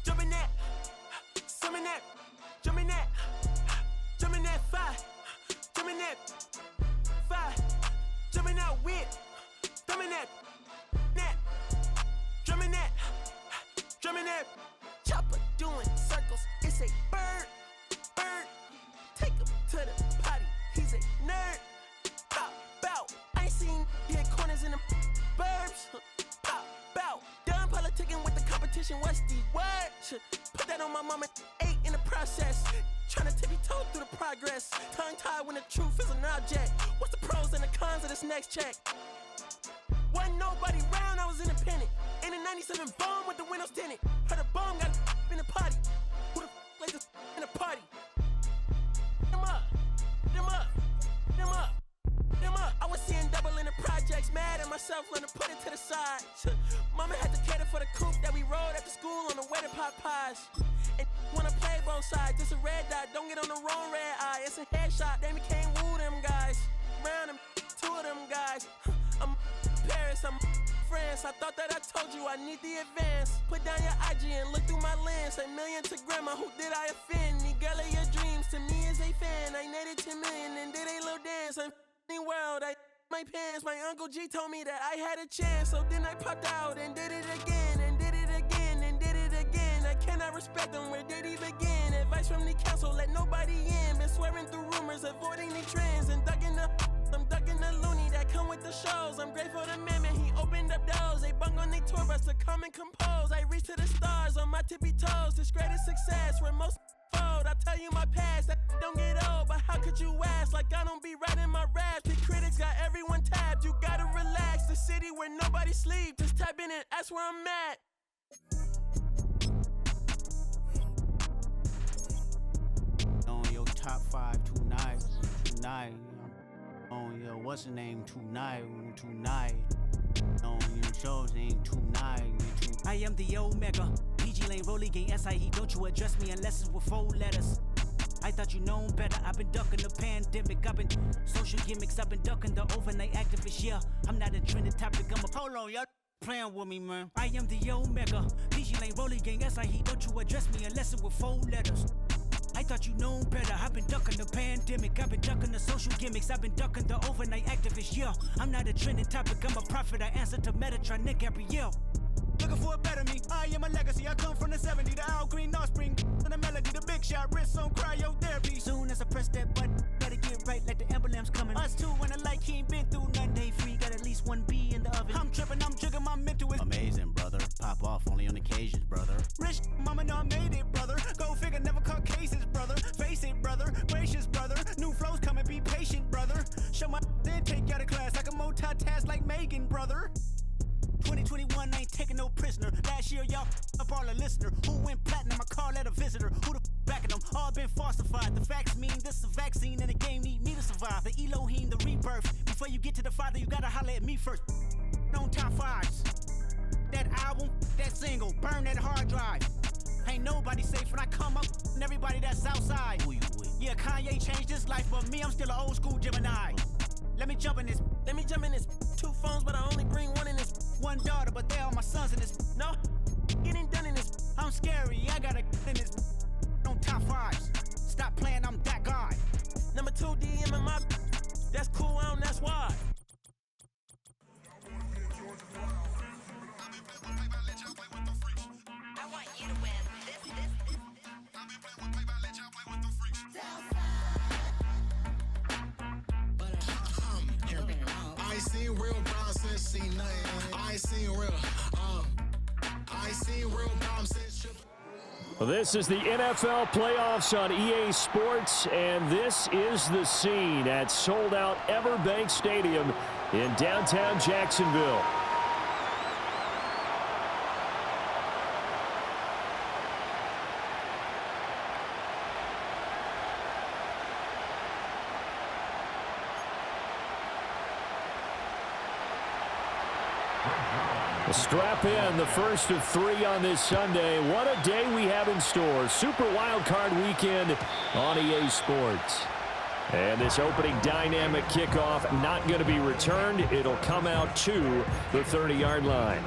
jumping that, summon that, jumping that, jumping that 5, jumping that 5, jumping out with, thumbing that, drumming that, drumming that, chopper doing circles. It's a bird, take him to the potty. He's a nerd. Pop out, I ain't seen hit corners in the burbs. Pop out, done politicking with the competition. What's the word? Put that on my mama. 8 in the process. Tryna tippy-toe through the progress. Tongue-tied when the truth is an object. What's the pros and the cons of this next check? Wasn't nobody round, I was independent. In a 97 bomb with the windows tinted. Heard a bomb got in the party. Who the like this in the party? Them up, them up, them up, them up. I was seeing double in the projects, mad at myself, learned to put it to the side. Mama had to cater for the coupe that we rode after school on the way to pot pies. And wanna play both sides, this a red dot, don't get on the wrong red eye. It's a headshot, they became woo them guys. Round them, 2 of them guys. I'm Paris, I'm France. I thought that I told you I need the advance. Put down your IG and look through my lens. $1 million to grandma, who did I offend? The girl of your dreams to me is a fan. I netted 10 million and did a little dance. I'm f***ing world, I my pants. My Uncle G told me that I had a chance. So then I popped out and did it again, and did it again, and did it again. I cannot respect them, where did he begin? Advice from the council, let nobody in. Been swearing through rumors, avoiding the trends. And I'm ducking the loony that come with the shows. I'm grateful to man, he opened up doors. They bung on their tour bus to come and compose. I reach to the stars on my tippy toes. This greatest success where most fold. I tell you my past, that don't get old. But how could you ask? Like I don't be writing my raps. The critics got everyone tapped. You gotta relax. The city where nobody sleep. Just tap in and ask where I'm at. On your top 5 tonight. On your what's the name tonight. On your shows ain't tonight. I am the Omega. PG Lane, Rolly Gang, SIE. Don't you address me unless it's with 4 letters. I thought you known better. I've been ducking the pandemic. I've been social gimmicks. I've been ducking the overnight activists. Yeah, I'm not a trending topic. I'm a hold on, y'all playing with me, man. I am the Omega. PG Lane, Rolly Gang, SIE. Don't you address me unless it's with 4 letters. I thought you known better. I've been ducking the pandemic. I've been ducking the social gimmicks. I've been ducking the overnight activists. Yeah, I'm not a trending topic. I'm a prophet. I answer to Metatron, Nick Gabrielle. Looking for a better me. I am a legacy. I come from the 70s. The Al Green offspring. And the melody. The big shot. Wrist on cryotherapy. Soon as I press that button, better get right like the emblem's coming. Us too, when the light he ain't been through nothing. Day free. Got at least 1 B in the oven. I'm tripping. I'm triggering. My mental is amazing, brother. Pop off only on occasions, brother. Rich mama know I made it, brother. Go figure, never caught cases, brother. Face it, brother. Gracious, brother. New flows coming, be patient, brother. Show my then take you out of class. I can multitask like Megan, brother. 2021 ain't taking no prisoner. Last year y'all up all a listener. Who went platinum? I call that a visitor. Who the backing them? All been falsified. The facts mean this is a vaccine and the game need me to survive. The Elohim, the rebirth. Before you get to the Father, you gotta holler at me first. On top 5s. That album, that single, burn that hard drive. Ain't nobody safe when I come up and everybody that's outside. Who you with? Yeah, Kanye changed his life, but me, I'm still an old school Gemini. Let me jump in this. 2 phones, but I only bring 1 in this. 1 daughter, but they all my sons in this. No, getting done in this. I'm scary, I gotta in this. On top 5s. Stop playing, I'm that guy. Number 2 DM in my. That's cool, that's why. I want you to win. This. I ain't seen real brown since C9. I ain't seen real brown since. Well, this is the NFL playoffs on EA Sports, and this is the scene at sold-out Everbank Stadium in downtown Jacksonville. Strap in, the first of 3 on this Sunday. What a day we have in store. Super Wild Card Weekend on EA Sports. And this opening dynamic kickoff not going to be returned. It'll come out to the 30-yard line.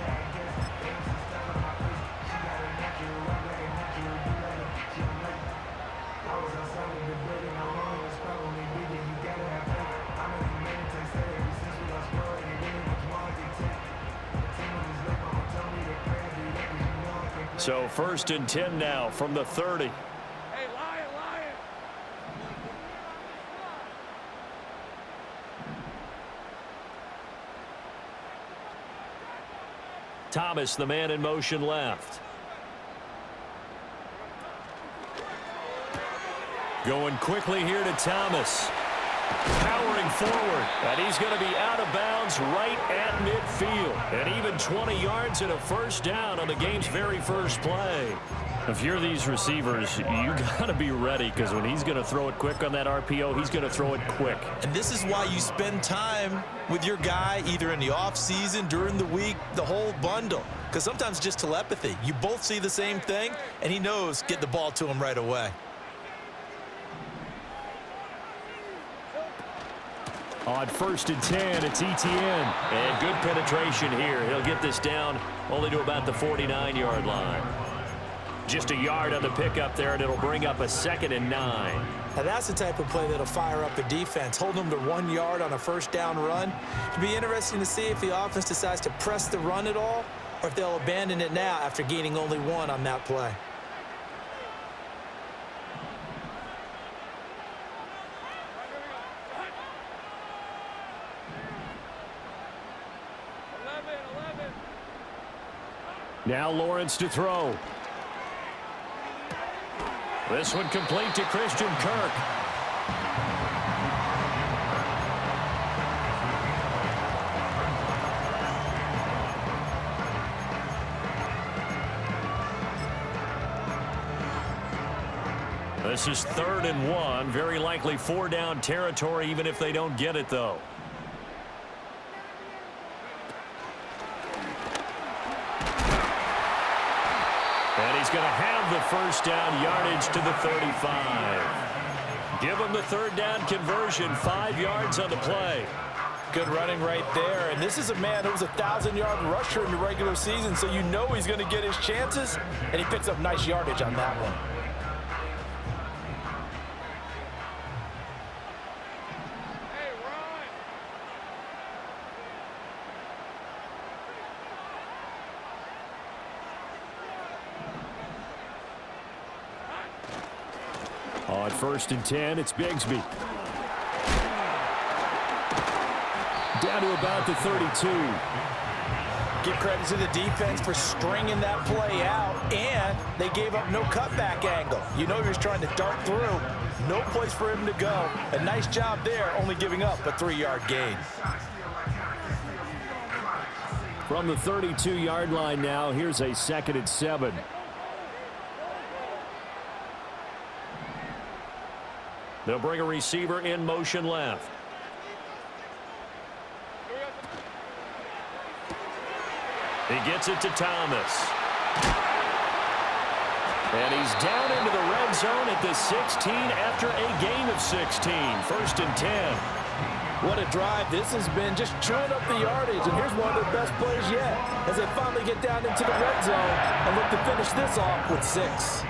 So 1st and 10 now from the 30. Thomas, the man in motion left. Going quickly here to Thomas. Powering forward. And he's going to be out of bounds right at midfield. And even 20 yards and a first down on the game's very first play. If you're these receivers, you got to be ready, because when he's going to throw it quick on that RPO, he's going to throw it quick. And this is why you spend time with your guy either in the offseason, during the week, the whole bundle. Because sometimes just telepathy. You both see the same thing, and he knows get the ball to him right away. On 1st and 10, it's Etienne. And good penetration here. He'll get this down only to about the 49-yard line. Just a yard on the pickup there, and it'll bring up a 2nd and 9. Now that's the type of play that'll fire up the defense. Hold them to 1 yard on a first down run. It'll be interesting to see if the offense decides to press the run at all, or if they'll abandon it now after gaining only 1 on that play. Now Lawrence to throw. This one complete to Christian Kirk. This is 3rd and 1. Very likely 4-down territory, even if they don't get it, though. And he's going to have the first down, yardage to the 35. Give him the 3rd down conversion, 5 yards on the play. Good running right there. And this is a man who was a 1,000-yard rusher in the regular season, so you know he's going to get his chances, and he picks up nice yardage on that one. On 1st and 10, it's Bigsby. Down to about the 32. Give credit to the defense for stringing that play out, and they gave up no cutback angle. You know he was trying to dart through. No place for him to go. A nice job there, only giving up a 3-yard gain. From the 32-yard line now, here's a 2nd and 7. They'll bring a receiver in motion left. He gets it to Thomas. And he's down into the red zone at the 16 after a gain of 16. 1st and 10. What a drive this has been, just chewing up the yardage. And here's one of their best plays yet as they finally get down into the red zone and look to finish this off with 6.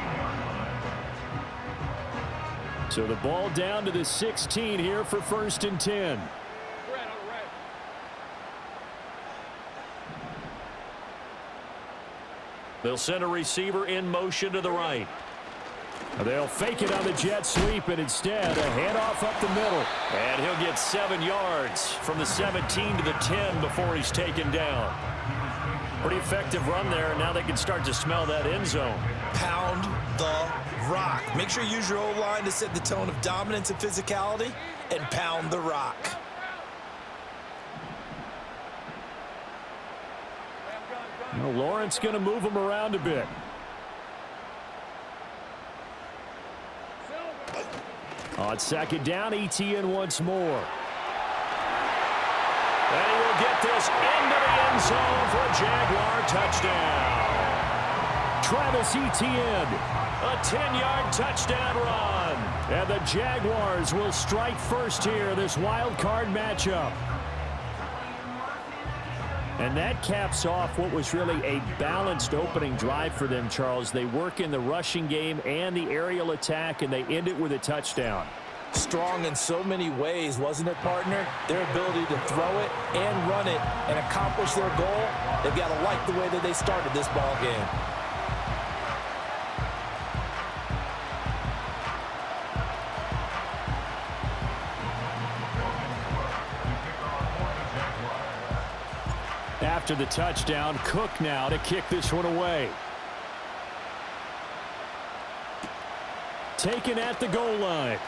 So the ball down to the 16 here for 1st and 10. They'll send a receiver in motion to the right. They'll fake it on the jet sweep, and instead a handoff up the middle. And he'll get 7 yards from the 17 to the 10 before he's taken down. Pretty effective run there, and now they can start to smell that end zone. Pound the rock. Make sure you use your O-line to set the tone of dominance and physicality, and pound the rock. Well, Lawrence going to move him around a bit. On 2nd down, Etienne once more. And he will get this into the end zone for a Jaguar touchdown. Travis Etienne, a 10-yard touchdown run. And the Jaguars will strike first here, this wild card matchup. And that caps off what was really a balanced opening drive for them, Charles. They work in the rushing game and the aerial attack, and they end it with a touchdown. Strong in so many ways, wasn't it, partner? Their ability to throw it and run it and accomplish their goal, they've got to like the way that they started this ball game. after the touchdown. Cook now to kick this one away. Taken at the goal line.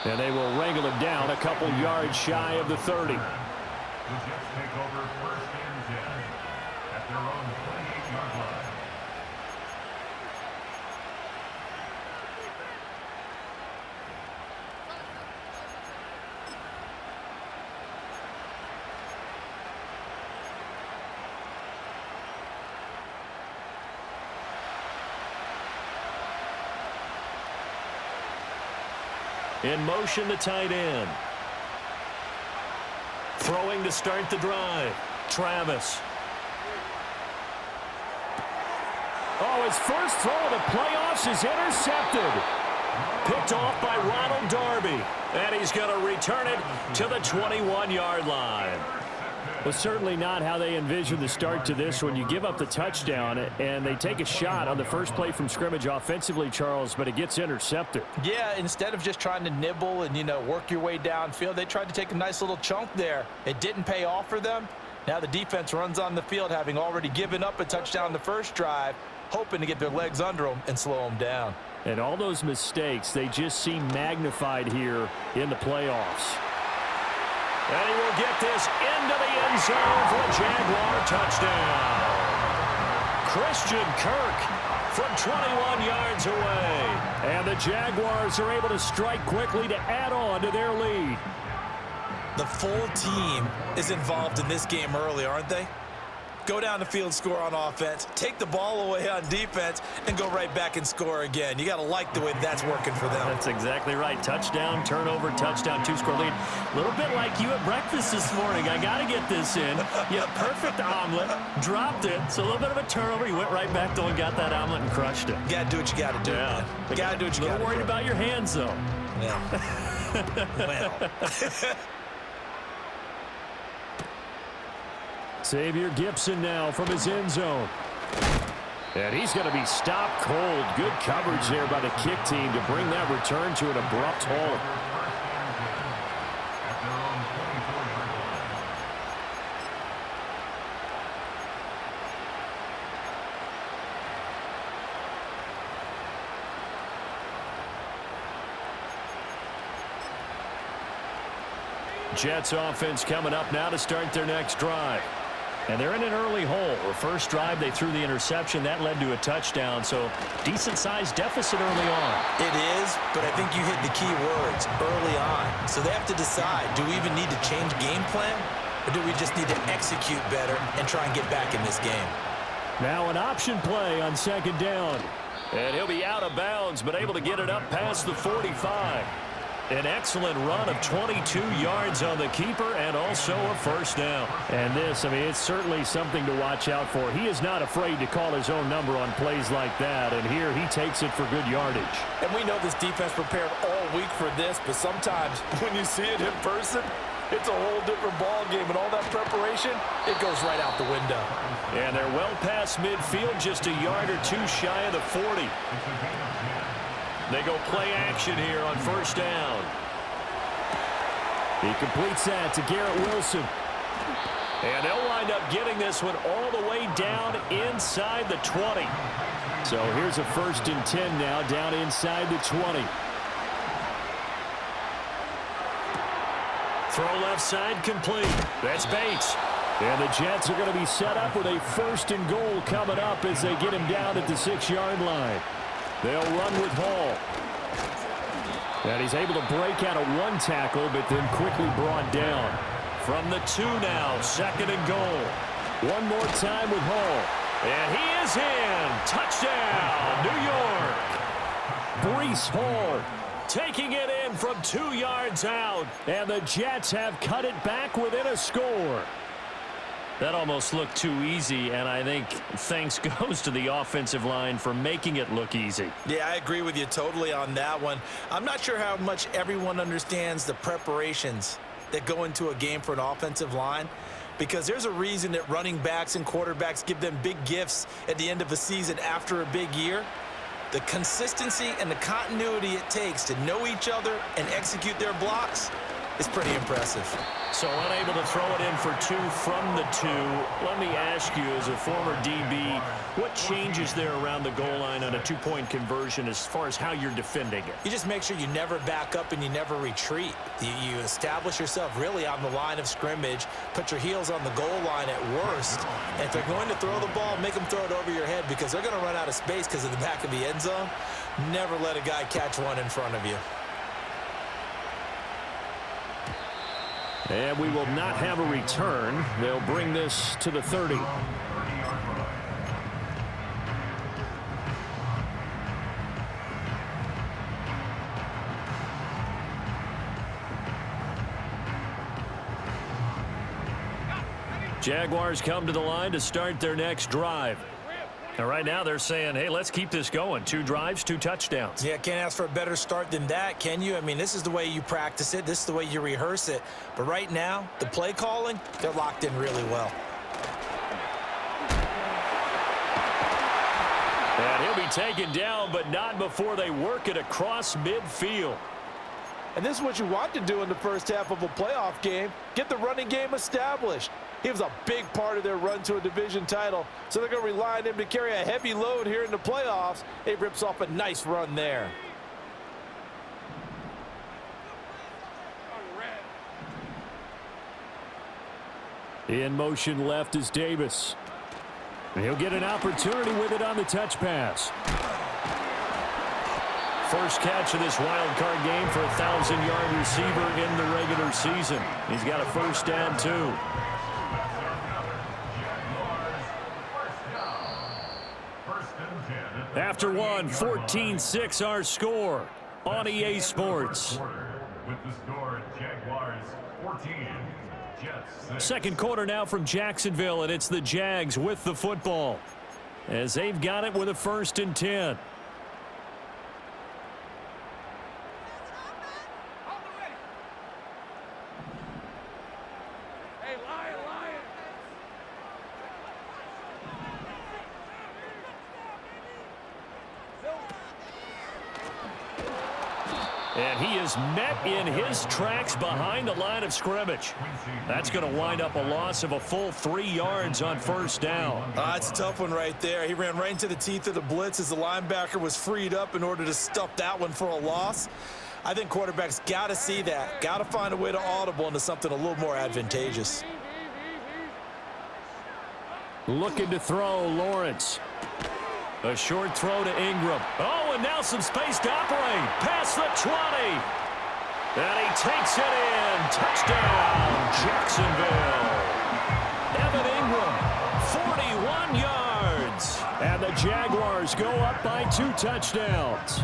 And they will wrangle him down a couple yards shy of the 30. The Jets take over 1st and 10 at their own 28-yard line. In motion, the tight end. Throwing to start the drive. Travis. Oh, his first throw of the playoffs is intercepted. Picked off by Ronald Darby. And he's going to return it to the 21-yard line. Well, certainly not how they envisioned the start to this when you give up the touchdown and they take a shot on the first play from scrimmage offensively, Charles, but it gets intercepted. Yeah, instead of just trying to nibble and, work your way downfield, they tried to take a nice little chunk there. It didn't pay off for them. Now the defense runs on the field, having already given up a touchdown the first drive, hoping to get their legs under them and slow them down. And all those mistakes, they just seem magnified here in the playoffs. And he will get this into the end zone for a Jaguar touchdown. Christian Kirk from 21 yards away. And the Jaguars are able to strike quickly to add on to their lead. The full team is involved in this game early, aren't they? Go down the field, score on offense, take the ball away on defense, and go right back and score again. You got to like the way that's working for them. That's exactly right. Touchdown, turnover, touchdown, two-score lead. A little bit like you at breakfast this morning. I got to get this in. Yeah, perfect omelet. Dropped it. So a little bit of a turnover. You went right back though and got that omelet and crushed it. You got to do what you got to do, man. You got to do what you got to do. Worried about your hands, though. Well. Xavier Gipson now from his end zone. And he's going to be stopped cold. Good coverage there by the kick team to bring that return to an abrupt halt. Jets offense coming up now to start their next drive. And they're in an early hole. The first drive, they threw the interception. That led to a touchdown, so decent-sized deficit early on. It is, but I think you hit the key words, early on. So they have to decide, do we even need to change game plan, or do we just need to execute better and try and get back in this game? Now an option play on second down. And he'll be out of bounds, but able to get it up past the 45. An excellent run of 22 yards on the keeper and also a first down. And this, it's certainly something to watch out for. He is not afraid to call his own number on plays like that, and here he takes it for good yardage. And we know this defense prepared all week for this, but sometimes when you see it in person, it's a whole different ball game, and all that preparation, it goes right out the window. And they're well past midfield, just a yard or two shy of the 40. They go play action here on first down. He completes that to Garrett Wilson. And they'll wind up getting this one all the way down inside the 20. So here's a 1st and 10 now down inside the 20. Throw left side complete. That's Bates. And the Jets are going to be set up with a 1st and goal coming up as they get him down at the 6-yard line. They'll run with Hall. And he's able to break out of one tackle, but then quickly brought down. From the 2 now, 2nd and goal. One more time with Hall. And he is in. Touchdown, New York. Breece Hall taking it in from 2 yards out. And the Jets have cut it back within a score. That almost looked too easy, and I think thanks goes to the offensive line for making it look easy. Yeah, I agree with you totally on that one. I'm not sure how much everyone understands the preparations that go into a game for an offensive line, because there's a reason that running backs and quarterbacks give them big gifts at the end of a season after a big year. The consistency and the continuity it takes to know each other and execute their blocks, is pretty impressive. So unable to throw it in for 2 from the 2. Let me ask you, as a former DB, what changes there around the goal line on a 2-point conversion as far as how you're defending it? You just make sure you never back up and you never retreat. You establish yourself really on the line of scrimmage, put your heels on the goal line at worst, and if they're going to throw the ball, make them throw it over your head because they're going to run out of space because of the back of the end zone. Never let a guy catch one in front of you. And we will not have a return. They'll bring this to the 30. Jaguars come to the line to start their next drive. And right now they're saying, hey, let's keep this going. 2 drives, 2 touchdowns. Yeah, can't ask for a better start than that, can you? I mean, this is the way you practice it. This is the way you rehearse it. But right now, the play calling, they're locked in really well. And he'll be taken down, but not before they work it across midfield. And this is what you want to do in the first half of a playoff game. Get the running game established. He was a big part of their run to a division title, so they're going to rely on him to carry a heavy load here in the playoffs. He rips off a nice run there. In motion left is Davis. And he'll get an opportunity with it on the touch pass. First catch of this wild card game for a 1,000-yard receiver in the regular season. He's got a first down, too. After one, 14-6 our score on EA Sports. With the score, Jaguars 14, Jets 6. Second quarter now from Jacksonville, and it's the Jags with the football as they've got it with a 1st and 10. And he is met in his tracks behind the line of scrimmage. That's going to wind up a loss of a full 3 yards on first down. It's a tough one right there. He ran right into the teeth of the blitz as the linebacker was freed up in order to stuff that one for a loss. I think quarterbacks got to see that. Got to find a way to audible into something a little more advantageous. Looking to throw, Lawrence. A short throw to Ingram. Oh, and now some space to operate. Past the 20. And he takes it in. Touchdown, Jacksonville. Evan Ingram, 41 yards. And the Jaguars go up by 2 touchdowns.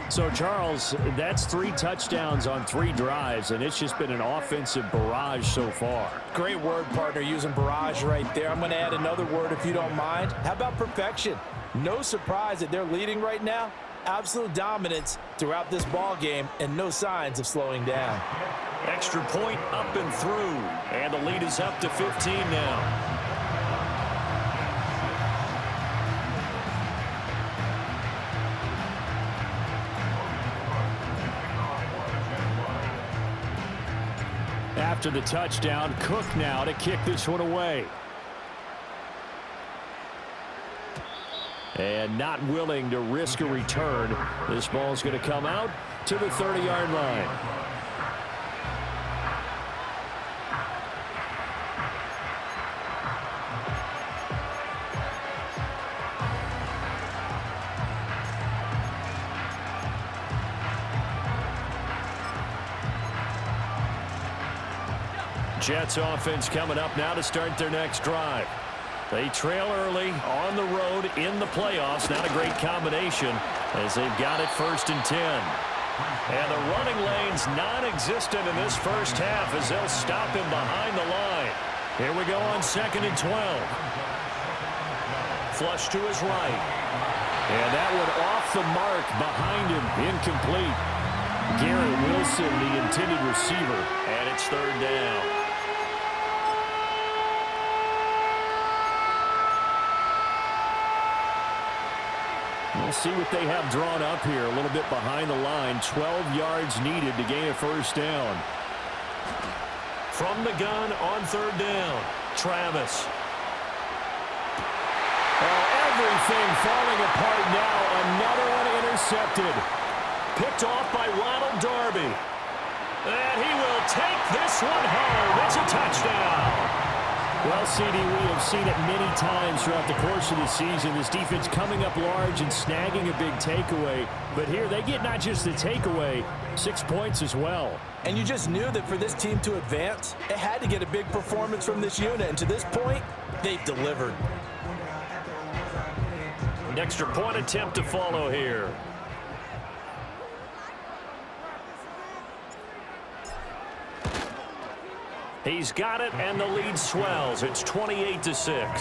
So, Charles, that's 3 touchdowns on 3 drives, and it's just been an offensive barrage so far. Great word, partner, using barrage right there. I'm going to add another word if you don't mind. How about perfection? No surprise that they're leading right now. Absolute dominance throughout this ball game and no signs of slowing down. Extra point up and through, and the lead is up to 15 now. After the touchdown, Cook now to kick this one away. And not willing to risk a return. This ball's going to come out to the 30-yard line. Jets offense coming up now to start their next drive. They trail early on the road in the playoffs. Not a great combination as they've got it 1st and 10. And the running lane's non-existent in this first half as they'll stop him behind the line. Here we go on 2nd and 12. Flush to his right. And that one off the mark behind him. Incomplete. Garrett Wilson, the intended receiver. And it's 3rd down. We'll see what they have drawn up here. A little bit behind the line. 12 yards needed to gain a first down. From the gun on third down, Travis. Oh, everything falling apart now. Another one intercepted. Picked off by Ronald Darby. And he will take this one home. It's a touchdown. Well, CD, we have seen it many times throughout the course of the season. This defense coming up large and snagging a big takeaway. But here they get not just the takeaway, 6 points as well. And you just knew that for this team to advance, it had to get a big performance from this unit. And to this point, they've delivered. An extra point attempt to follow here. He's got it, and the lead swells. It's 28-6.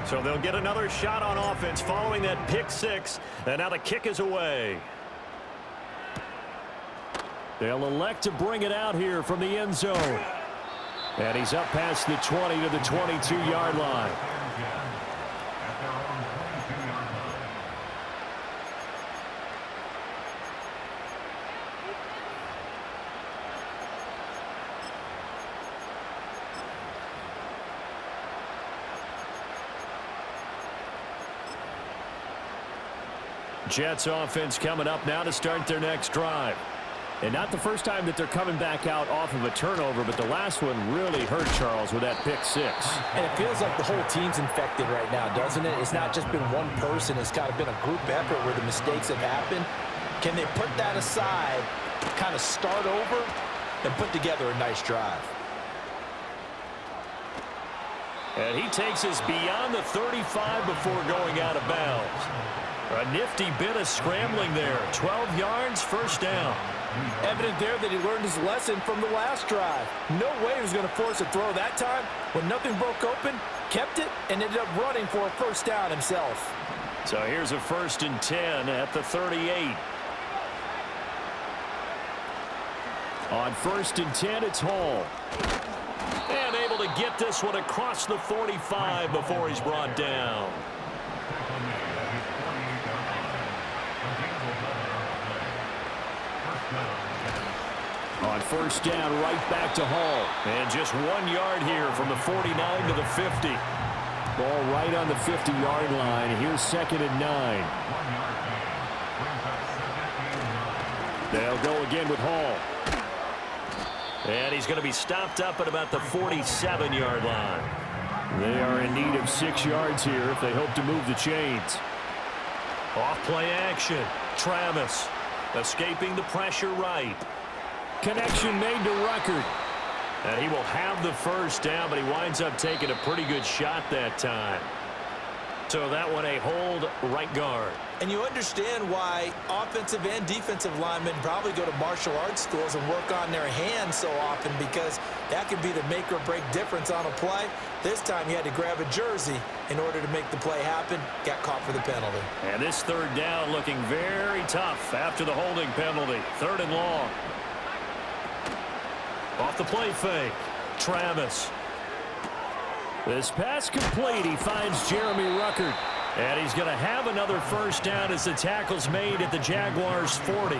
So they'll get another shot on offense following that pick six, and now the kick is away. They'll elect to bring it out here from the end zone. And he's up past the 20 to the 22-yard line. Jets offense coming up now to start their next drive. And not the first time that they're coming back out off of a turnover, but the last one really hurt Charles with that pick six. And it feels like the whole team's infected right now, doesn't it? It's not just been one person. It's kind of been a group effort where the mistakes have happened. Can they put that aside, kind of start over, and put together a nice drive? And he takes us beyond the 35 before going out of bounds. A nifty bit of scrambling there. 12 yards, first down. Evident there that he learned his lesson from the last drive. No way he was going to force a throw that time. When nothing broke open, kept it, and ended up running for a first down himself. So here's a 1st and 10 at the 38. On 1st and 10, it's Hall. And able to get this one across the 45 before he's brought down. On 1st down, right back to Hall. And just 1 yard here from the 49 to the 50. Ball right on the 50-yard line. Here's 2nd and 9. They'll go again with Hall. And he's going to be stopped up at about the 47-yard line. They are in need of 6 yards here if they hope to move the chains. Off play action. Travis escaping the pressure right. Connection made to Ruckert. And he will have the first down, but he winds up taking a pretty good shot that time. So that one a hold right guard. And you understand why offensive and defensive linemen probably go to martial arts schools and work on their hands so often, because that can be the make or break difference on a play. This time he had to grab a jersey in order to make the play happen. Got caught for the penalty. And this 3rd down looking very tough after the holding penalty. 3rd and long. Off the play fake. Travis. This pass complete. He finds Jeremy Ruckert. And he's going to have another first down as the tackle's made at the Jaguars' 40.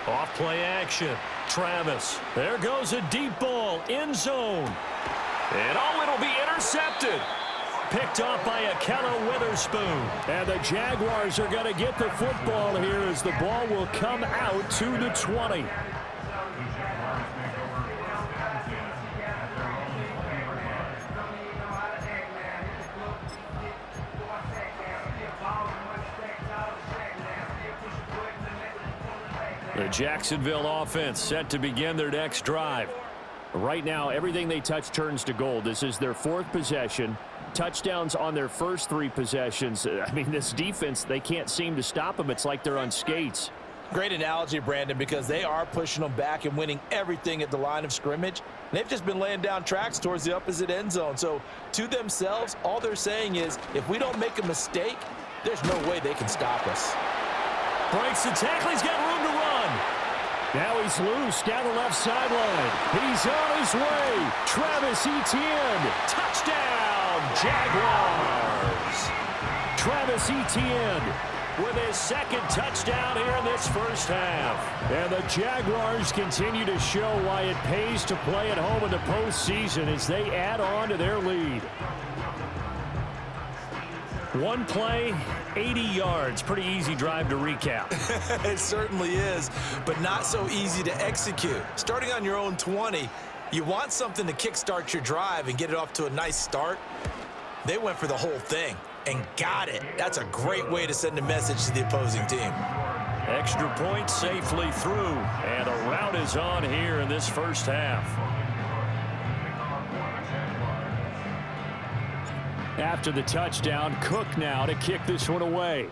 Off play action. Travis. There goes a deep ball. End zone. And it'll be intercepted. Picked off by Akello Witherspoon. And the Jaguars are going to get the football here as the ball will come out to the 20. The Jacksonville offense set to begin their next drive. Right now, everything they touch turns to gold. This is their 4th possession. Touchdowns on their first 3 possessions. I mean, this defense, they can't seem to stop them. It's like they're on skates. Great analogy, Brandon, because they are pushing them back and winning everything at the line of scrimmage. They've just been laying down tracks towards the opposite end zone. So to themselves, all they're saying is, if we don't make a mistake, There's no way they can stop us. Breaks the tackle. He's got room to run. Now he's loose down the left sideline. He's on his way. Travis Etienne. Touchdown, Jaguars. Travis Etienne With his second touchdown here in this first half. And the Jaguars continue to show why it pays to play at home in the postseason as they add on to their lead. One play, 80 yards. Pretty easy drive to recap. It certainly is, but not so easy to execute. Starting on your own 20, you want something to kickstart your drive and get it off to a nice start. They went for the whole thing and got it. That's a great way to send a message to the opposing team. Extra point safely through, and a rout is on here in this first half. After the touchdown, Cook now to kick this one away.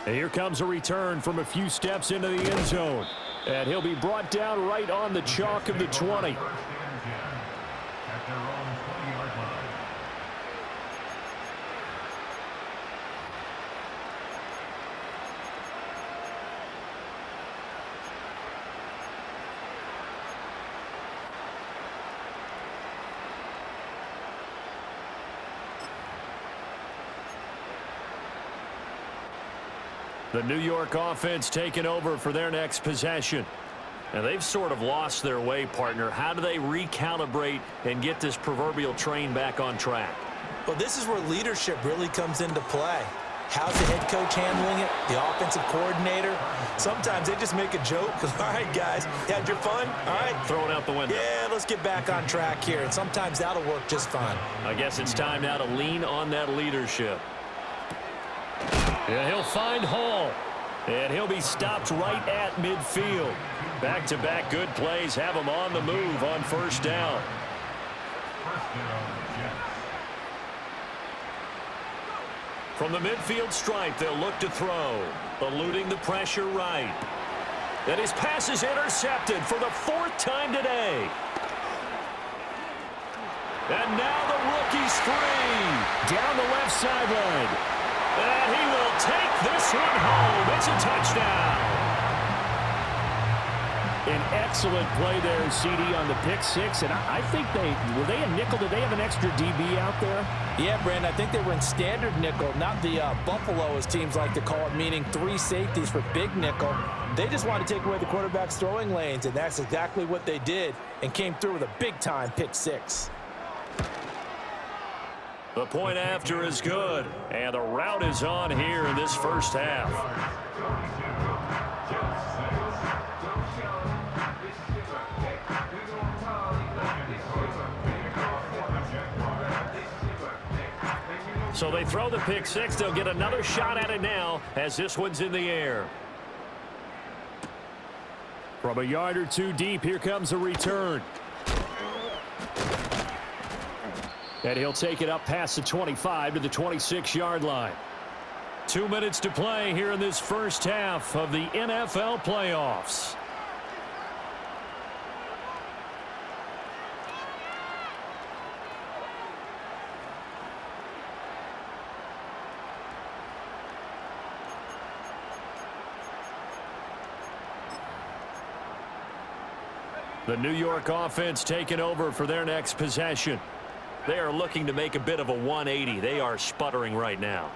And here comes a return from a few steps into the end zone. And he'll be brought down right on the chalk of the 20. At their own 20-yard line. The New York offense taking over for their next possession. And they've sort of lost their way, partner. How do they recalibrate and get this proverbial train back on track? Well, this is where leadership really comes into play. How's the head coach handling it? The offensive coordinator? Sometimes they just make a joke. All right, guys, you had your fun? All right. Throw it out the window. Yeah, let's get back on track here. And sometimes that'll work just fine. I guess it's time now to lean on that leadership. Yeah, he'll find Hall. And he'll be stopped right at midfield. Back-to-back good plays have him on the move on first down. First down, Jets. From the midfield stripe, they'll look to throw. Eluding the pressure right. And his pass is intercepted for the fourth time today. And now the rookie's free. Down the left sideline. And he will take this one home. It's a touchdown. An excellent play there, CD, on the pick six. And I think were they a nickel? Did they have an extra DB out there? Yeah, Brandon, I think they were in standard nickel, not the Buffalo, as teams like to call it, meaning 3 safeties for big nickel. They just wanted to take away the quarterback's throwing lanes, and that's exactly what they did and came through with a big-time pick six. The point after is good, and the rout is on here in this first half. So they throw the pick six. They'll get another shot at it now as this one's in the air. From a yard or two deep, here comes a return. And he'll take it up past the 25 to the 26-yard line. 2 minutes to play here in this first half of the NFL playoffs. The New York offense taking over for their next possession. They are looking to make a bit of a 180. They are sputtering right now.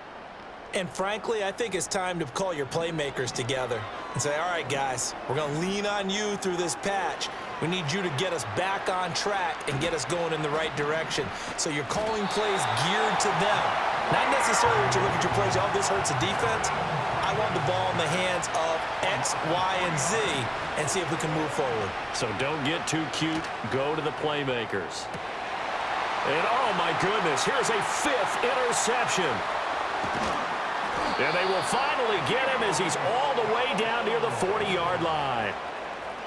And frankly, I think it's time to call your playmakers together and say, all right, guys, we're going to lean on you through this patch. We need you to get us back on track and get us going in the right direction. So you're calling plays geared to them. Not necessarily when you look at your plays, oh, this hurts the defense. I want the ball in the hands of X, Y, and Z and see if we can move forward. So don't get too cute. Go to the playmakers. And, oh, my goodness, here's a 5th interception. And they will finally get him as he's all the way down near the 40-yard line.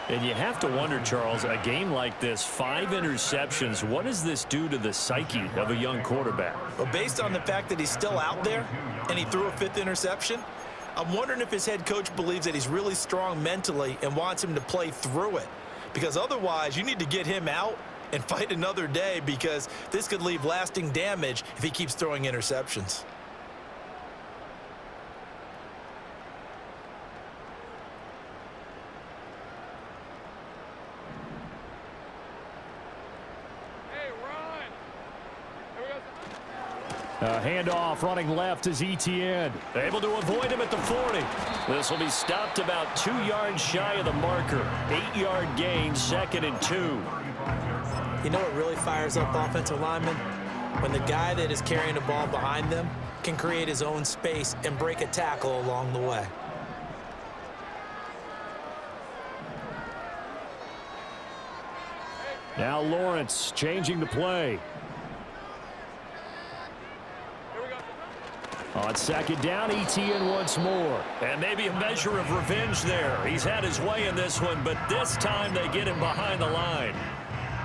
And you have to wonder, Charles, a game like this, 5 interceptions, what does this do to the psyche of a young quarterback? Well, based on the fact that he's still out there and he threw a 5th interception, I'm wondering if his head coach believes that he's really strong mentally and wants him to play through it. Because otherwise, you need to get him out and fight another day, because this could leave lasting damage if he keeps throwing interceptions. Handoff running left is Etienne. Able to avoid him at the 40. This will be stopped about 2 yards shy of the marker. 8-yard gain, 2nd and 2. You know what really fires up offensive linemen? When the guy that is carrying the ball behind them can create his own space and break a tackle along the way. Now Lawrence changing the play. On 2nd down, Etienne once more. And maybe a measure of revenge there. He's had his way in this one, but this time they get him behind the line.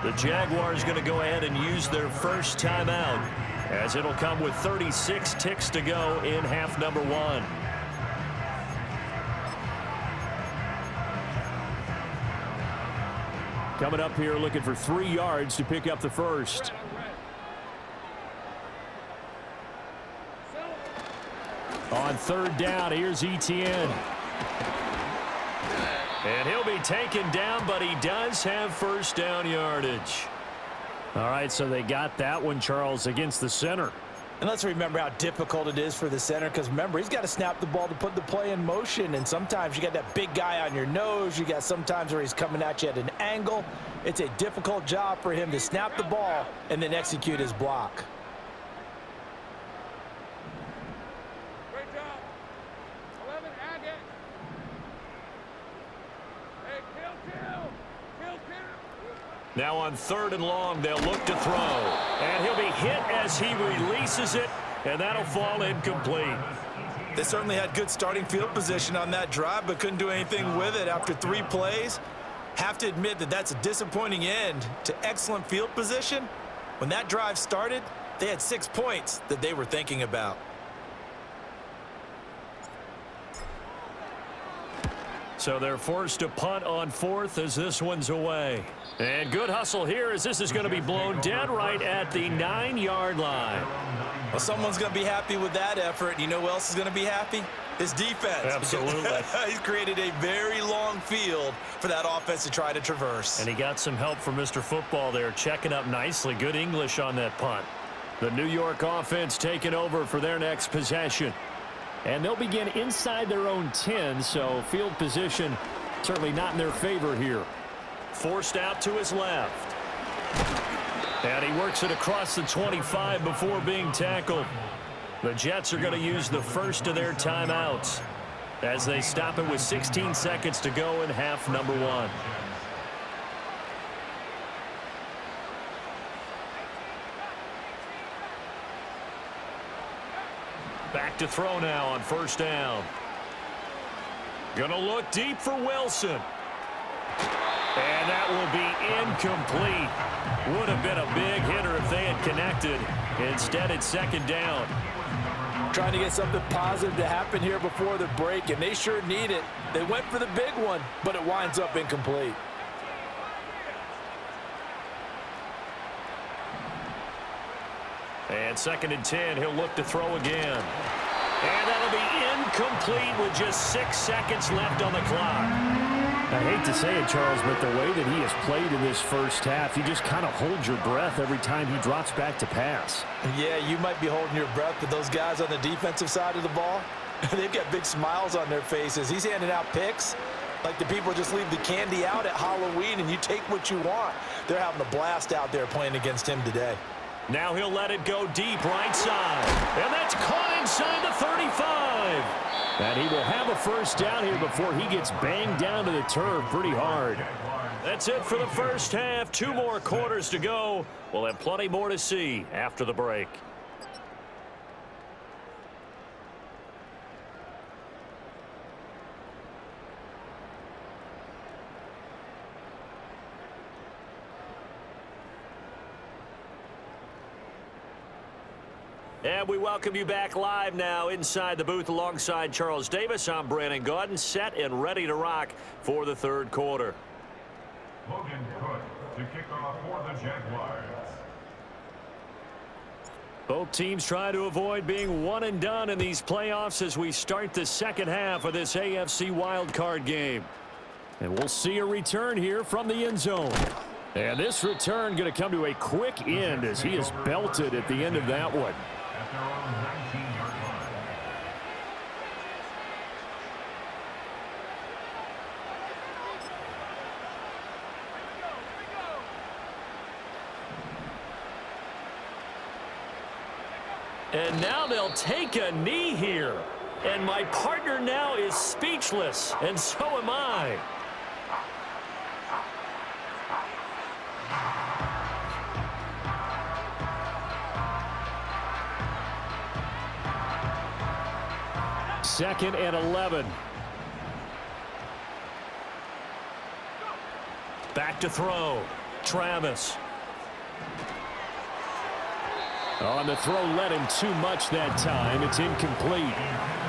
The Jaguars going to go ahead and use their first timeout, as it'll come with 36 ticks to go in half number 1. Coming up here looking for 3 yards to pick up the first. On 3rd down, here's Etienne. And he'll be taken down, but he does have first down yardage. All right, so they got that one, Charles, against the center. And let's remember how difficult it is for the center, because remember, he's got to snap the ball to put the play in motion, and sometimes you got that big guy on your nose. You got sometimes where he's coming at you at an angle. It's a difficult job for him to snap the ball and then execute his block. Now on 3rd and long, they'll look to throw. And he'll be hit as he releases it, and that'll fall incomplete. They certainly had good starting field position on that drive, but couldn't do anything with it after 3 plays. Have to admit that that's a disappointing end to excellent field position. When that drive started, they had 6 points that they were thinking about. So they're forced to punt on 4th as this one's away. And good hustle here as this is going to be blown dead right at the 9-yard line. Well, someone's going to be happy with that effort. You know who else is going to be happy? His defense. Absolutely. He's created a very long field for that offense to try to traverse. And he got some help from Mr. Football there, checking up nicely. Good English on that punt. The New York offense taking over for their next possession. And they'll begin inside their own 10, so field position certainly not in their favor here. Forced out to his left. And he works it across the 25 before being tackled. The Jets are going to use the first of their timeouts as they stop it with 16 seconds to go in half number 1. Back to throw now on 1st down. Gonna look deep for Wilson. And that will be incomplete. Would have been a big hitter if they had connected. Instead, it's 2nd down. Trying to get something positive to happen here before the break, and they sure need it. They went for the big one, but it winds up incomplete. And 2nd and 10, he'll look to throw again. And that'll be incomplete with just 6 seconds left on the clock. I hate to say it, Charles, but the way that he has played in this first half, you just kind of hold your breath every time he drops back to pass. Yeah, you might be holding your breath, but those guys on the defensive side of the ball, they've got big smiles on their faces. He's handing out picks like the people just leave the candy out at Halloween and you take what you want. They're having a blast out there playing against him today. Now he'll let it go deep right side. And that's caught inside the 35. And he will have a first down here before he gets banged down to the turf pretty hard. That's it for the first half. 2 more quarters to go. We'll have plenty more to see after the break. And we welcome you back live now inside the booth alongside Charles Davis. I'm Brandon Gaudin, set and ready to rock for the 3rd quarter. Logan Cook to kick off for the Jaguars. Both teams try to avoid being one and done in these playoffs as we start the second half of this AFC wildcard game. And we'll see a return here from the end zone. And this return going to come to a quick end as he is belted at the end of that one. At their own 19-yard line. And now they'll take a knee here. And my partner now is speechless, and so am I. Second and 11. Back to throw. Travis. On the throw, led him too much that time. It's incomplete.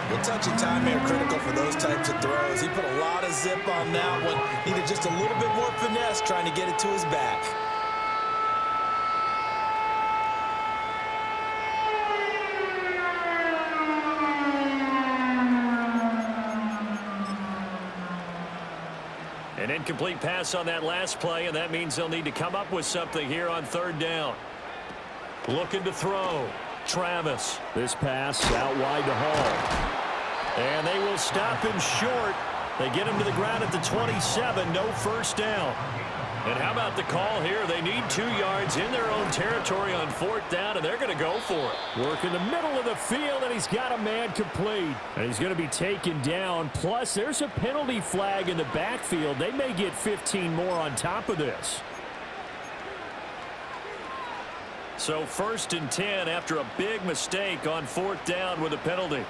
Well, touch and time here critical for those types of throws. He put a lot of zip on that one. Needed just a little bit more finesse trying to get it to his back. An incomplete pass on that last play, and that means they'll need to come up with something here on third down. Looking to throw. Travis. This pass out wide to Hall. And they will stop him short. They get him to the ground at the 27. No first down. And how about the call here? They need 2 yards in their own territory on fourth down, and they're going to go for it. Work in the middle of the field, and he's got a man complete. And he's going to be taken down. Plus, there's a penalty flag in the backfield. They may get 15 more on top of this. So 1st and 10 after a big mistake on fourth down with a penalty.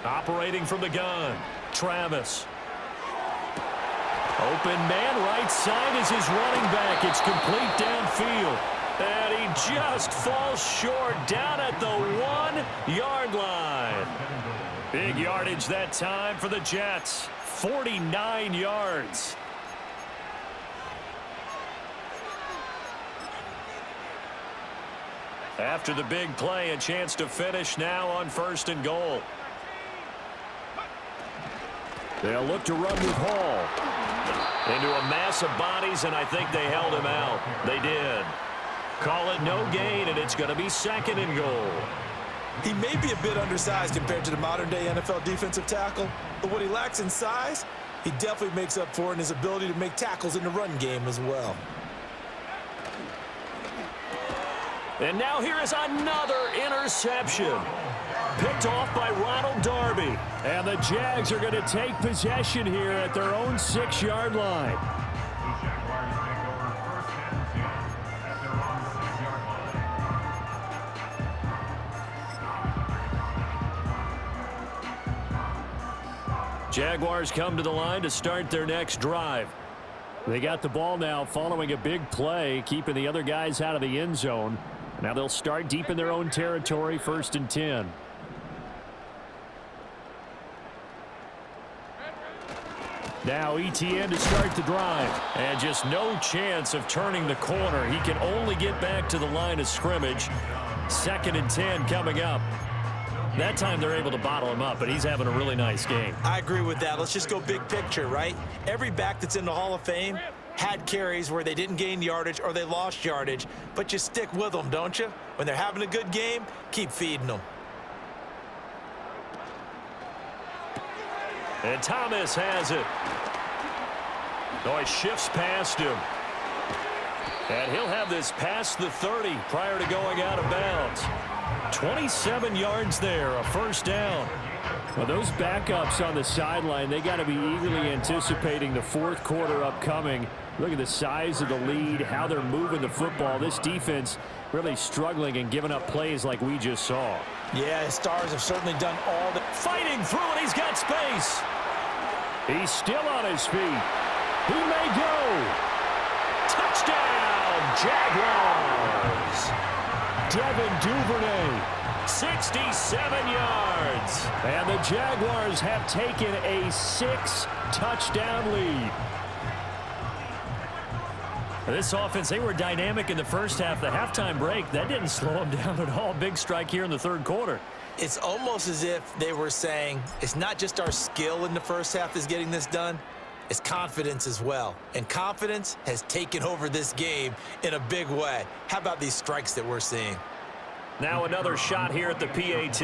Operating from the gun, Travis. Open man, right side is his running back. It's complete downfield. And he just falls short down at the 1-yard line. Big yardage that time for the Jets. 49 yards. After the big play, a chance to finish now on 1st and goal. They'll look to run with Hall. Into a mass of bodies, and I think they held him out. They did. Call it no gain, and it's going to be 2nd and goal. He may be a bit undersized compared to the modern-day NFL defensive tackle, but what he lacks in size, he definitely makes up for in his ability to make tackles in the run game as well. And now here is another interception. Picked off by Ronald Darby. And the Jags are going to take possession here at their own 6-yard line. The Jaguars take over 1st and 10 at their own 6-yard line. Jaguars come to the line to start their next drive. They got the ball now following a big play, keeping the other guys out of the end zone. Now they'll start deep in their own territory, 1st and 10. Now ETN to start the drive. And just no chance of turning the corner. He can only get back to the line of scrimmage. 2nd and 10 coming up. That time they're able to bottle him up, but he's having a really nice game. I agree with that. Let's just go big picture, right? Every back that's in the Hall of Fame had carries where they didn't gain yardage or they lost yardage, but you stick with them, don't you? When they're having a good game, keep feeding them. And Thomas has it. Oh, he shifts past him. And he'll have this past the 30 prior to going out of bounds. 27 yards there, a first down. Well, those backups on the sideline, they got to be eagerly anticipating the fourth quarter upcoming. Look at the size of the lead, how they're moving the football. This defense really struggling and giving up plays like we just saw. Yeah, his stars have certainly done all the fighting through, and he's got space. He's still on his feet. He may go. Touchdown, Jaguars. Devin Duvernay. 67 yards. And the Jaguars have taken a 6-touchdown lead. This offense, they were dynamic in the first half. The halftime break, that didn't slow them down at all. Big strike here in the third quarter. It's almost as if they were saying, it's not just our skill in the first half is getting this done, it's confidence as well. And confidence has taken over this game in a big way. How about these strikes that we're seeing? Now another shot here at the PAT.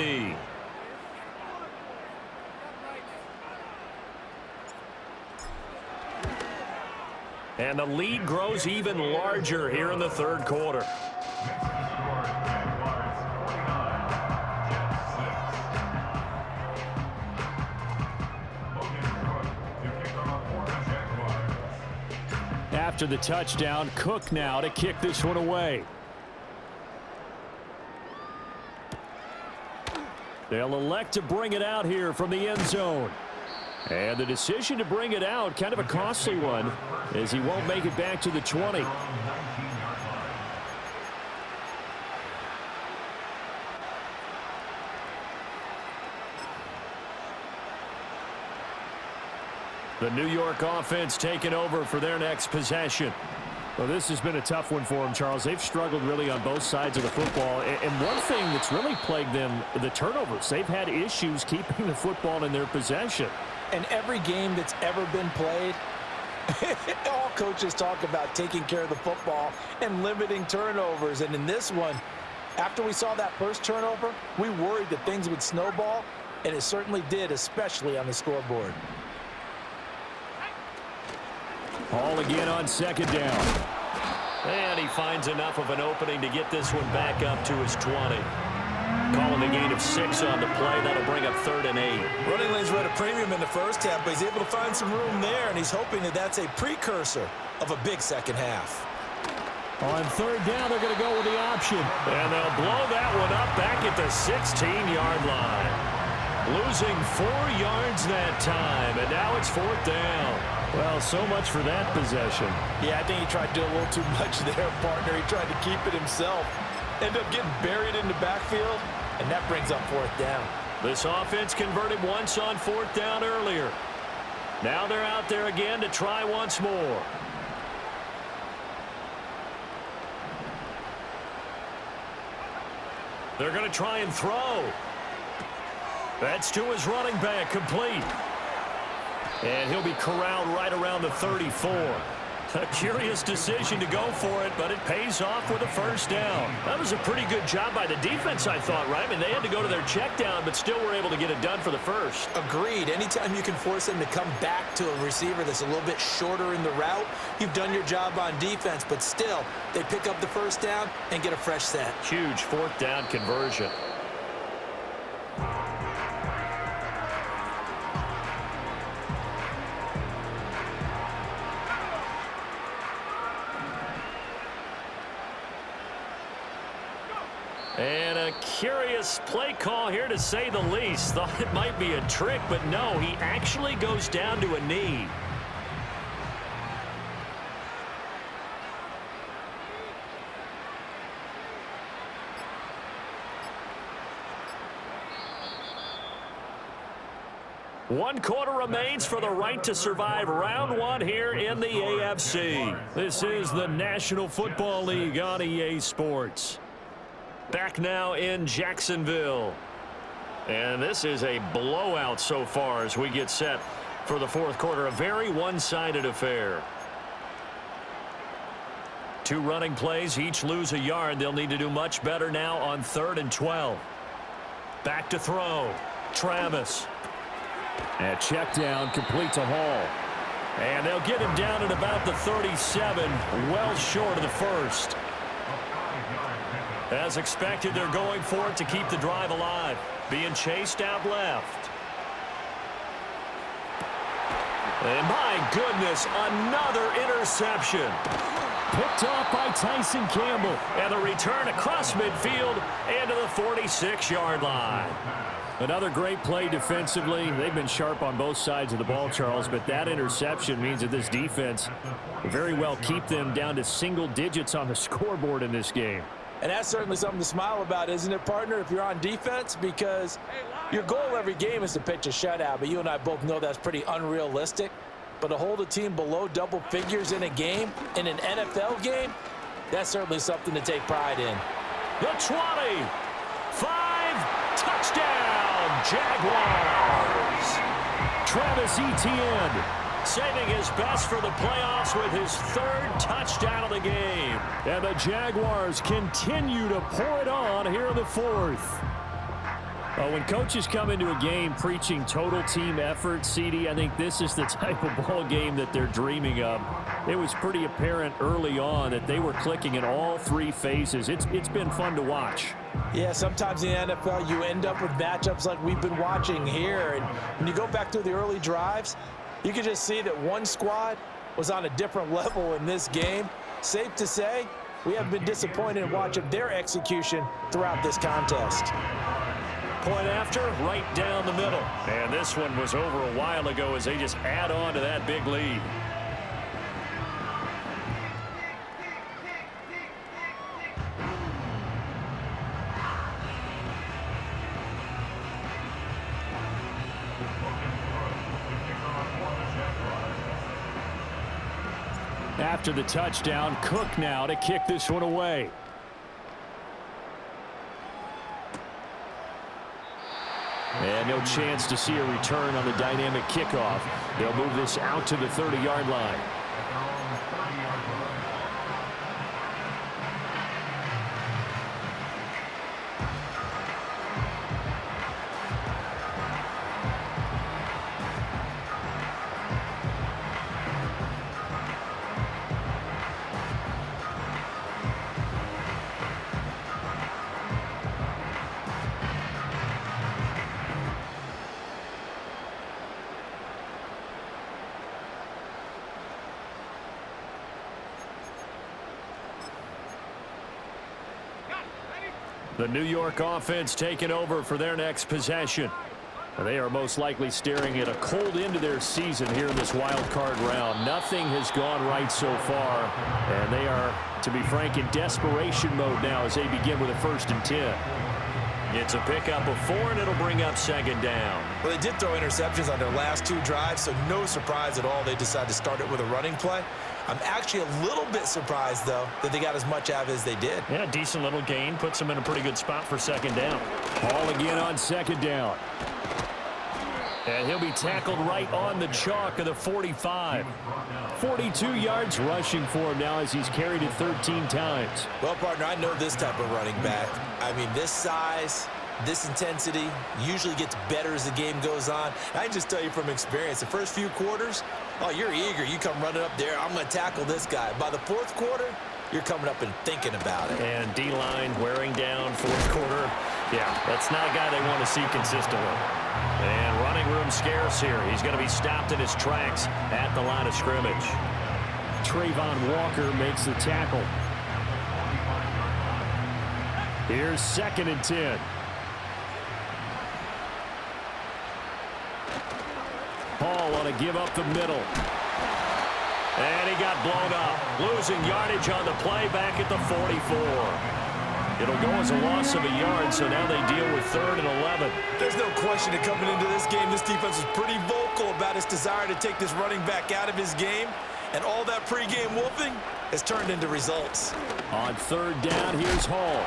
And the lead grows even larger here in the third quarter. After the touchdown, Cook now to kick this one away. They'll elect to bring it out here from the end zone. And the decision to bring it out, kind of a costly one, as he won't make it back to the 20. The New York offense taking over for their next possession. Well, this has been a tough one for them, Charles. They've struggled really on both sides of the football. And one thing that's really plagued them, the turnovers. They've had issues keeping the football in their possession. And every game that's ever been played, all coaches talk about taking care of the football and limiting turnovers. And in this one, after we saw that first turnover, we worried that things would snowball, and it certainly did, especially on the scoreboard. Hall again on second down. And he finds enough of an opening to get this one back up to his 20. Calling a gain of 6 on the play. That'll bring up 3rd and 8. Running lanes were at a premium in the first half, but he's able to find some room there, and he's hoping that that's a precursor of a big second half. On third down, they're going to go with the option. And they'll blow that one up back at the 16-yard line. Losing 4 yards that time, and now it's 4th down. Well, so much for that possession. Yeah, I think he tried to do a little too much there, partner. He tried to keep it himself. Ended up getting buried in the backfield, and that brings up 4th down. This offense converted once on 4th down earlier. Now they're out there again to try once more. They're going to try and throw. That's to his running back, complete. And he'll be corralled right around the 34. A curious decision to go for it, but it pays off with a 1st down. That was a pretty good job by the defense, I thought, right? I mean, they had to go to their check down, but still were able to get it done for the 1st. Agreed. Anytime you can force them to come back to a receiver that's a little bit shorter in the route, you've done your job on defense, but still, they pick up the 1st down and get a fresh set. Huge 4th down conversion. And a curious play call here, to say the least. Thought it might be a trick, but no, he actually goes down to a knee. One quarter remains for the right to survive round 1 here in the AFC. This is the National Football League on EA Sports. Back now in Jacksonville. And this is a blowout so far as we get set for the 4th quarter. A very one-sided affair. 2 running plays, each lose a yard. They'll need to do much better now on 3rd and 12. Back to throw. Travis. And check down, complete to Hall. And they'll get him down at about the 37, well short of the 1st. As expected, they're going for it to keep the drive alive. Being chased out left. And my goodness, another interception. Picked off by Tyson Campbell. And the return across midfield and to the 46-yard line. Another great play defensively. They've been sharp on both sides of the ball, Charles, but that interception means that this defense very well keep them down to single digits on the scoreboard in this game. And that's certainly something to smile about, isn't it, partner, if you're on defense? Because your goal every game is to pitch a shutout, but you and I both know that's pretty unrealistic. But to hold a team below double figures in a game, in an NFL game, that's certainly something to take pride in. The 20, 5, touchdown, Jaguars. Travis Etienne saving his best for the playoffs with his 3rd touchdown of the game. And the Jaguars continue to pour it on here in the 4th. When coaches come into a game preaching total team effort, CD, I think this is the type of ball game that they're dreaming of. It was pretty apparent early on that they were clicking in all 3 phases. It's been fun to watch. Yeah, sometimes in the NFL you end up with matchups like we've been watching here. And when you go back to the early drives, you can just see that one squad was on a different level in this game. Safe to say, we haven't been disappointed in watching their execution throughout this contest. Point after, right down the middle. And this one was over a while ago as they just add on to that big lead. After the touchdown, Cook now to kick this one away. And no chance to see a return on the dynamic kickoff. They'll move this out to the 30-yard line. The New York offense taking over for their next possession. They are most likely staring at a cold end to their season here in this wild card round. Nothing has gone right so far, and they are, to be frank, in desperation mode now as they begin with a 1st and 10. It's a pickup of 4, and it'll bring up 2nd down. Well, they did throw interceptions on their last 2 drives, so no surprise at all they decided to start it with a running play. I'm actually a little bit surprised, though, that they got as much out of it as they did. Yeah, decent little gain. Puts them in a pretty good spot for 2nd down. Ball again on 2nd down. And he'll be tackled right on the chalk of the 45. 42 yards rushing for him now as he's carried it 13 times. Well, partner, I know this type of running back. I mean, this size, this intensity usually gets better as the game goes on. I can just tell you from experience, the first few quarters, oh, you're eager. You come running up there, I'm going to tackle this guy. By the 4th quarter, you're coming up and thinking about it. And D-line wearing down 4th quarter. Yeah, that's not a guy they want to see consistently. And running room scarce here. He's going to be stopped in his tracks at the line of scrimmage. Trayvon Walker makes the tackle. Here's 2nd and 10. Paul on to give up the middle. And he got blown up. Losing yardage on the play back at the 44. It'll go as a loss of a yard, so now they deal with 3rd and 11. There's no question that coming into this game, this defense was pretty vocal about its desire to take this running back out of his game. And all that pregame wolfing has turned into results. On 3rd down, here's Hall.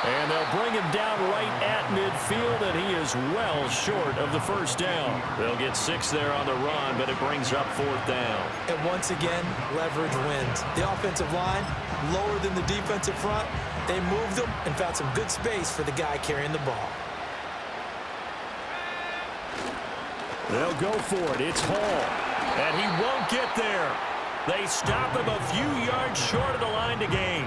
And they'll bring him down right at midfield, and he is well short of the 1st down. They'll get 6 there on the run, but it brings up 4th down. And once again, leverage wins. The offensive line, lower than the defensive front. They moved them and found some good space for the guy carrying the ball. They'll go for it. It's Hall. And he won't get there. They stop him a few yards short of the line to gain.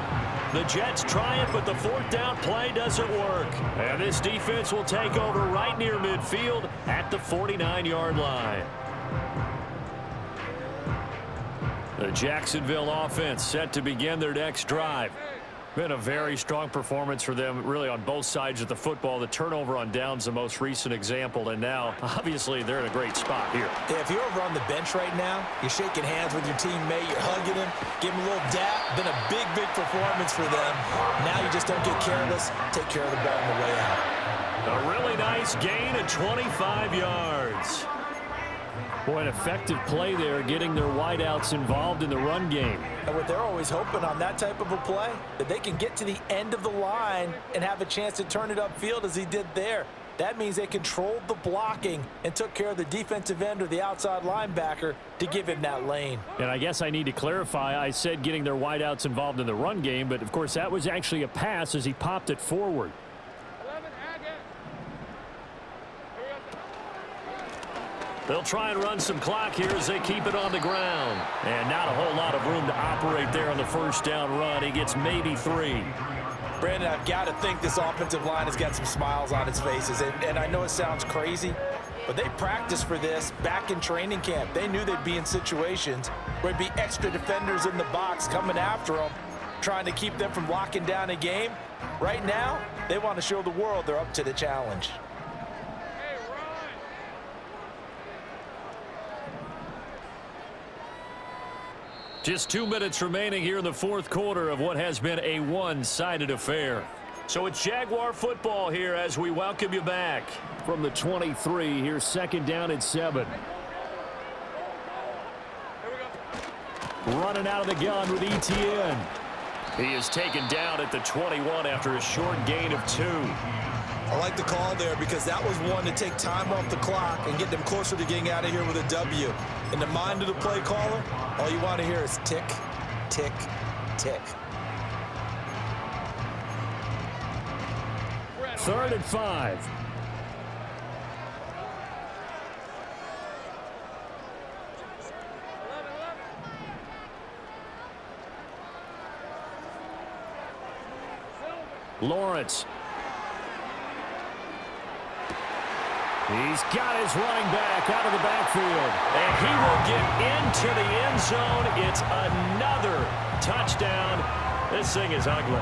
The Jets try it, but the 4th down play doesn't work. And this defense will take over right near midfield at the 49-yard line. The Jacksonville offense set to begin their next drive. Been a very strong performance for them, really, on both sides of the football. The turnover on downs, the most recent example, and now, obviously, they're in a great spot here. Yeah, if you're over on the bench right now, you're shaking hands with your teammate, you're hugging him, give him a little dap. Been a big, big performance for them. Now you just don't get careless. Take care of the ball on the way out. A really nice gain of 25 yards. Boy, an effective play there, getting their wideouts involved in the run game. And what they're always hoping on that type of a play, that they can get to the end of the line and have a chance to turn it upfield as he did there. That means they controlled the blocking and took care of the defensive end or the outside linebacker to give him that lane. And I guess I need to clarify, I said getting their wideouts involved in the run game, but of course that was actually a pass as he popped it forward. They'll try and run some clock here as they keep it on the ground. And not a whole lot of room to operate there on the first down run. He gets maybe 3. Brandon, I've got to think this offensive line has got some smiles on its faces. And I know it sounds crazy, but they practiced for this back in training camp. They knew they'd be in situations where there'd be extra defenders in the box coming after them, trying to keep them from locking down a game. Right now, they want to show the world they're up to the challenge. Just 2 minutes remaining here in the fourth quarter of what has been a one-sided affair. So it's Jaguar football here as we welcome you back. From the 23, here's second down at 7. Running out of the gun with ETN. He is taken down at the 21 after a short gain of 2. I like the call there because that was one to take time off the clock and get them closer to getting out of here with a W. In the mind of the play caller, all you want to hear is tick, tick, tick. 3rd and 5. Lawrence. He's got his running back out of the backfield. And he will get into the end zone. It's another touchdown. This thing is ugly.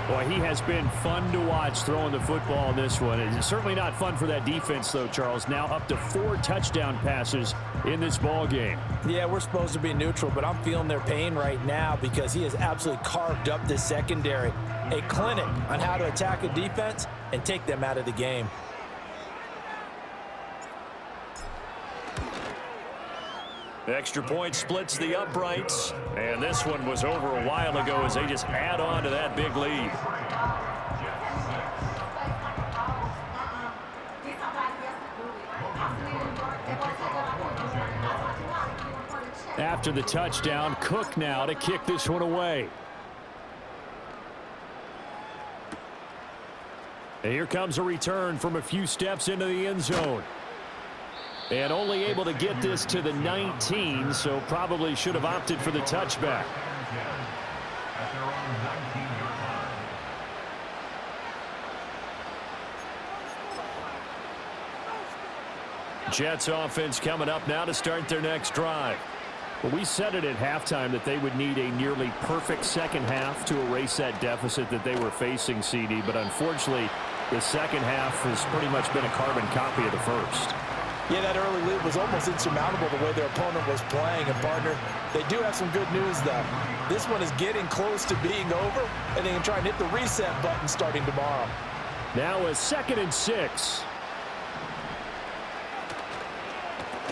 Boy, he has been fun to watch throwing the football in this one. It's certainly not fun for that defense, though, Charles. Now up to 4 touchdown passes in this ball game. Yeah, we're supposed to be neutral, but I'm feeling their pain right now because he has absolutely carved up this secondary. A clinic on how to attack a defense and take them out of the game. Extra point splits the uprights. And this one was over a while ago as they just add on to that big lead. After the touchdown, Cook now to kick this one away. And here comes a return from a few steps into the end zone. And only able to get this to the 19, so probably should have opted for the touchback. Jets offense coming up now to start their next drive. Well, we said it at halftime that they would need a nearly perfect second half to erase that deficit that they were facing, CD, but unfortunately, the second half has pretty much been a carbon copy of the first. Yeah, that early lead was almost insurmountable the way their opponent was playing. And, partner, they do have some good news, though. This one is getting close to being over, and they can try and hit the reset button starting tomorrow. Now a 2nd and 6.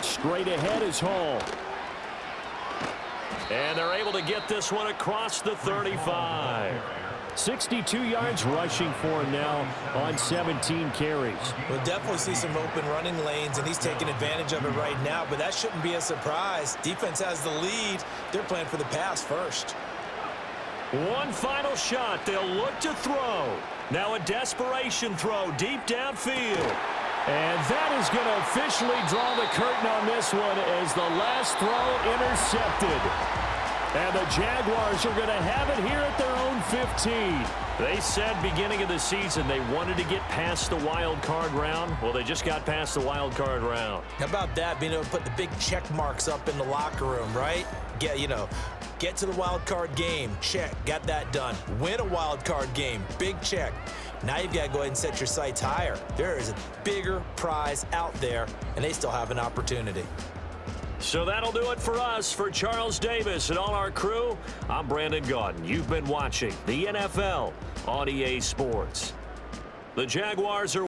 Straight ahead is Hall. And they're able to get this one across the 35. 62 yards rushing for him now on 17 carries. We'll definitely see some open running lanes, and he's taking advantage of it right now, but that shouldn't be a surprise. Defense has the lead. They're playing for the pass first. One final shot. They'll look to throw. Now a desperation throw deep downfield. And that is going to officially draw the curtain on this one as the last throw intercepted. And the Jaguars are going to have it here at their own 15. They said beginning of the season they wanted to get past the wild card round. Well, they just got past the wild card round. How about that, being able to put the big check marks up in the locker room, right? Get to the wild card game, check, got that done. Win a wild card game, big check. Now you've got to go ahead and set your sights higher. There is a bigger prize out there, and they still have an opportunity. So that'll do it for us. For Charles Davis and all our crew, I'm Brandon Gaudin. You've been watching the NFL on EA Sports. The Jaguars are